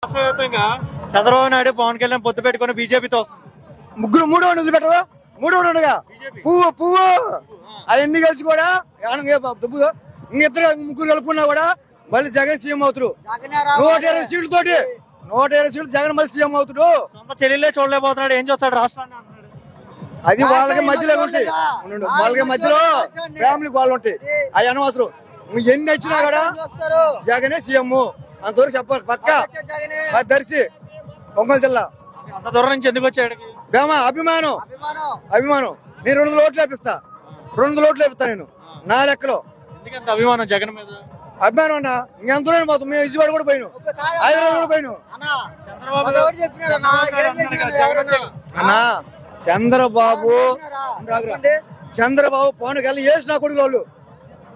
రాష్ట్ర వ్యాప్తంగా చంద్రబాబు నాయుడు పవన్ కళ్యాణ్ పొత్తు పెట్టుకుని బీజేపీతో ముగ్గురు మూడు వదిలిపెట్టరు మూడు ఉండగా పువ్వు పువ్వు అవన్నీ కలిసి కూడా ఇద్దరు ముగ్గురు కలుపుకున్నా కూడా మళ్ళీ జగన్ సీఎం అవుతాడు. 120 సీట్లతోటి 120 సీట్లు జగన్ మళ్ళీ సీఎం అవుతాడు. సొంత చెల్లెలే చూడలేకపోతున్నాడు, ఏం చూస్తాడు రాష్ట్రాన్ని అంటున్నాడు. అది వాళ్ళకి మధ్యలో ఉంటాయి, వాళ్ళకి మధ్యలో ఫ్యామిలీ వాళ్ళు ఉంటాయి. అవి అనవసరం. ఎన్ని వచ్చినా కూడా జగనే సీఎం అంతవరకు చెప్పాలి. పక్క దర్శి ఒంగోలు జిల్లా. అంత దూరం నుంచి ఎందుకు వచ్చాడు? అభిమానం అభిమానం. నేను 200 ఓట్లు వేపిస్తా, 200 ఓట్లు వేపిస్తా నేను నా లెక్కలో. ఎందుకంత అభిమానం జగన్ మీద? అభిమానం అన్నా ఇంకెంత దూరం పోతాం. మేము విజయవాడ కూడా పోయినాం, హైదరాబాద్ కూడా పోయినాం. అన్నా చంద్రబాబు పవన్ కళ్యాణ్ వేసి నా కొడుకు వాళ్ళు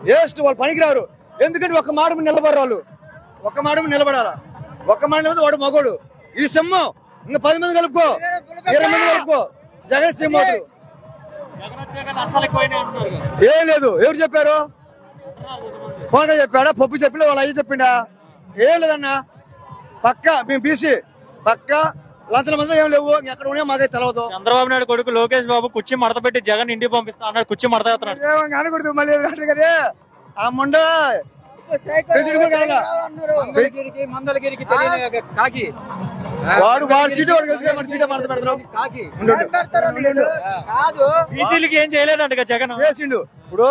వేస్ట్, వాళ్ళు పనికిరారు. ఎందుకంటే ఒక్క మాట మీద నిలబడరు వాళ్ళు, ఒక్క మాట మీద నిలబడాలా. ఒక్క మాట మీద వాడు మగోడు. ఈ సింహం ఇంకా 10 మంది కలుపుకో, 20 మంది కలుపుకో, జగన్ సింహం అవుతాడు. ఏం లేదు. ఎవరు చెప్పారు? పవన్ చెప్పాడా? పప్పు చెప్పినా వాళ్ళు అయ్యి చెప్పిండా? ఏం లేదన్నా. పక్క మేము బీసీ, పక్క లంచల మంది ఏం లేవు. ఎక్కడ ఉన్నాయో మాకైతే తెలియదు. చంద్రబాబు నాయుడు కొడుకు లోకేష్ బాబు కుర్చీ మడత పెట్టి జగన్ ఇంటికి పంపిస్తా అన్నాడు. కుర్చీ మడత పెడుతున్నాడు. అనకూడదు మళ్ళీ కానీ ఆ మొండ వాడు సీటు సీటే మడత పెడతాడు. బీసీలకి ఏం చేయలేదంట జగన్. చేసిండు. ఇప్పుడు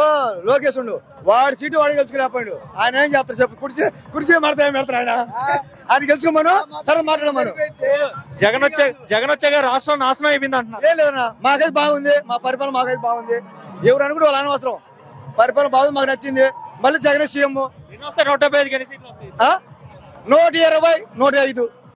లోకేష్ ఉండు, వాడి సీటు వాడు గెలుచుకోలేకపోయాడు. ఆయన ఏం చేస్తారు చెప్పు? కుర్చీ మడత ఏం పెడతారు? ఆయన గెలుచుకోమను, తర్వాత మాట్లాడమను. జగన్ వచ్చాక రాష్ట్రం నాశనం అయిపోయింది అంటున్నారు. ఏం లేదన్నా, మాకైతే బాగుంది. మా పరిపాలన మాకైతే బాగుంది. ఎవరు అనుకుంటే వాళ్ళు అనవసరం. పరిపాలన బాగుంది, మాకు నచ్చింది. మళ్ళీ జగన్ సీఎం. 175 120 105